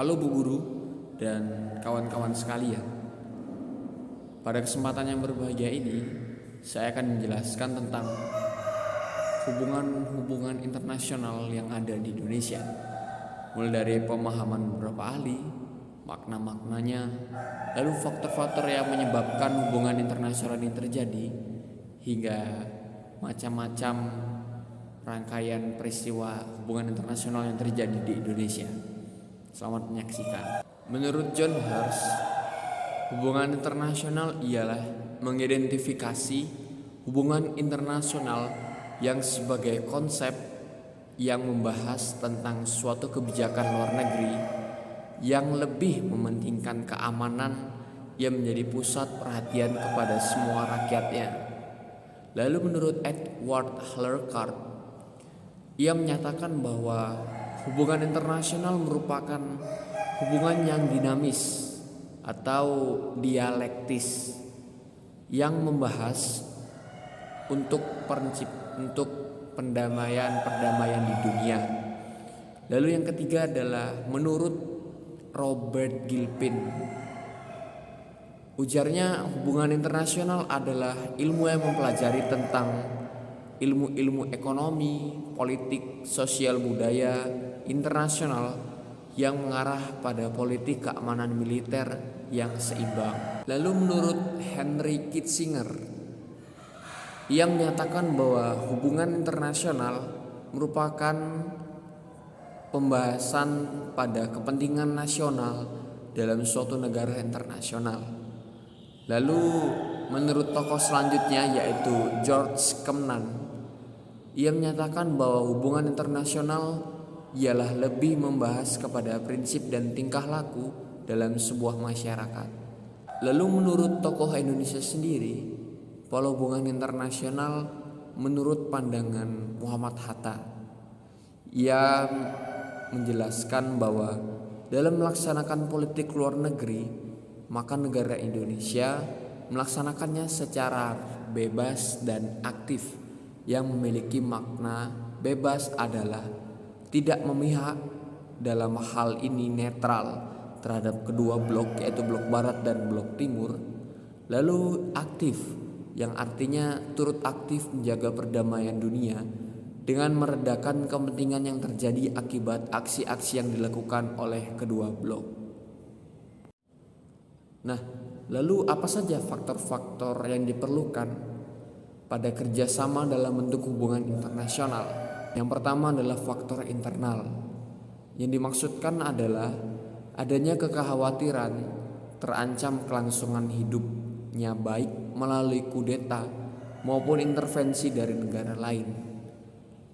Halo Bu Guru dan kawan-kawan sekalian. Pada kesempatan yang berbahagia ini, saya akan menjelaskan tentang hubungan-hubungan internasional yang ada di Indonesia. Mulai dari pemahaman beberapa ahli, makna-maknanya, lalu faktor-faktor yang menyebabkan hubungan internasional ini terjadi, hingga macam-macam rangkaian peristiwa hubungan internasional yang terjadi di Indonesia. Selamat menyaksikan. Menurut John Hears, hubungan internasional ialah mengidentifikasi hubungan internasional yang sebagai konsep yang membahas tentang suatu kebijakan luar negeri yang lebih mementingkan keamanan yang menjadi pusat perhatian kepada semua rakyatnya. Lalu menurut Edward Hillard, ia menyatakan bahwa hubungan internasional merupakan hubungan yang dinamis atau dialektis yang membahas untuk perdamaian di dunia. Lalu yang ketiga adalah menurut Robert Gilpin. Ujarnya, hubungan internasional adalah ilmu yang mempelajari tentang ilmu-ilmu ekonomi, politik, sosial, budaya internasional yang mengarah pada politik keamanan militer yang seimbang. Lalu menurut Henry Kissinger, ia menyatakan bahwa hubungan internasional merupakan pembahasan pada kepentingan nasional dalam suatu negara internasional. Lalu menurut tokoh selanjutnya yaitu George Kennan, ia menyatakan bahwa hubungan internasional ialah lebih membahas kepada prinsip dan tingkah laku dalam sebuah masyarakat. Lalu menurut tokoh Indonesia sendiri, pola hubungan internasional menurut pandangan Muhammad Hatta, ia menjelaskan bahwa dalam melaksanakan politik luar negeri, maka negara Indonesia melaksanakannya secara bebas dan aktif. Yang memiliki makna bebas adalah tidak memihak, dalam hal ini netral terhadap kedua blok, yaitu blok barat dan blok timur. Lalu aktif, yang artinya turut aktif menjaga perdamaian dunia dengan meredakan kepentingan yang terjadi akibat aksi-aksi yang dilakukan oleh kedua blok. Nah, lalu apa saja faktor-faktor yang diperlukan pada kerjasama dalam bentuk hubungan internasional? Yang pertama adalah faktor internal. Yang dimaksudkan adalah adanya kekhawatiran terancam kelangsungan hidupnya baik melalui kudeta maupun intervensi dari negara lain.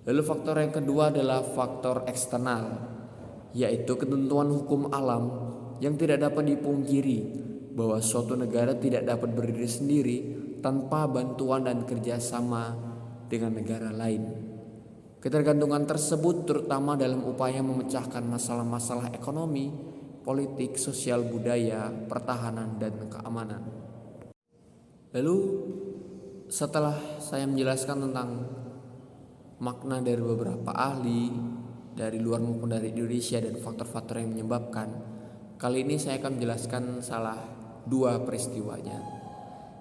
Lalu faktor yang kedua adalah faktor eksternal, yaitu ketentuan hukum alam yang tidak dapat dipungkiri bahwa suatu negara tidak dapat berdiri sendiri tanpa bantuan dan kerjasama dengan negara lain. Ketergantungan tersebut terutama dalam upaya memecahkan masalah-masalah ekonomi, politik, sosial, budaya, pertahanan, dan keamanan. Lalu setelah saya menjelaskan tentang makna dari beberapa ahli dari luar maupun dari Indonesia dan faktor-faktor yang menyebabkan, kali ini saya akan menjelaskan salah dua peristiwanya.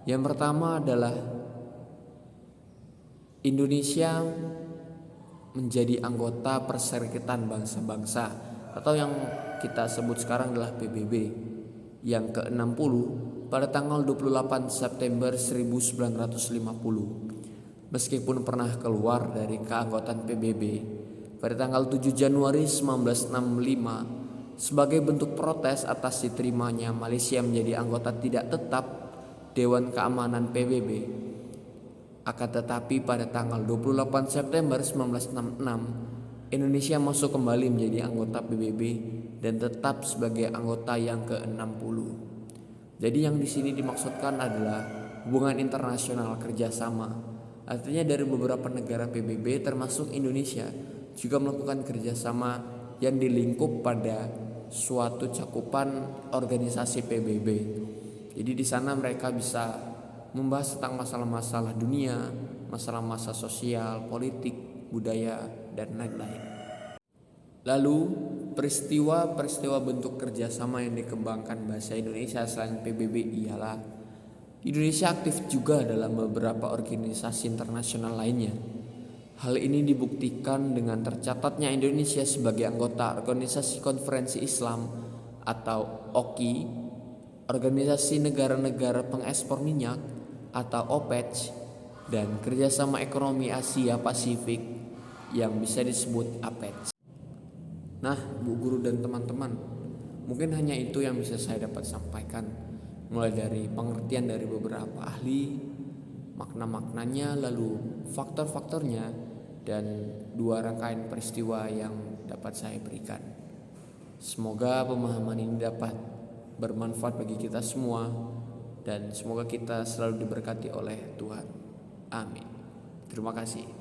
Yang pertama adalah Indonesia menjadi anggota Perserikatan Bangsa-Bangsa atau yang kita sebut sekarang adalah PBB yang ke-60 pada tanggal 28 September 1950. Meskipun pernah keluar dari keanggotaan PBB pada tanggal 7 Januari 1965 sebagai bentuk protes atas diterimanya Malaysia menjadi anggota tidak tetap Dewan Keamanan PBB. Akan tetapi pada tanggal 28 September 1966 Indonesia masuk kembali menjadi anggota PBB dan tetap sebagai anggota yang ke-60. Jadi yang di sini dimaksudkan adalah hubungan internasional kerjasama. Artinya dari beberapa negara PBB termasuk Indonesia juga melakukan kerjasama yang dilingkup pada suatu cakupan organisasi PBB. Jadi di sana mereka bisa membahas tentang masalah-masalah dunia, masalah-masalah sosial, politik, budaya, dan lain-lain. Lalu, peristiwa-peristiwa bentuk kerjasama yang dikembangkan bahasa Indonesia selain PBB ialah Indonesia aktif juga dalam beberapa organisasi internasional lainnya. Hal ini dibuktikan dengan tercatatnya Indonesia sebagai anggota Organisasi Konferensi Islam atau OKI, Organisasi Negara-Negara Pengekspor Minyak atau OPEC, dan Kerjasama Ekonomi Asia Pasifik yang bisa disebut APEC. Nah, Bu Guru dan teman-teman, mungkin hanya itu yang bisa saya dapat sampaikan, mulai dari pengertian dari beberapa ahli, makna-maknanya, lalu faktor-faktornya, dan 2 rangkaian peristiwa yang dapat saya berikan. Semoga pemahaman ini dapat bermanfaat bagi kita semua, dan semoga kita selalu diberkati oleh Tuhan. Amin. Terima kasih.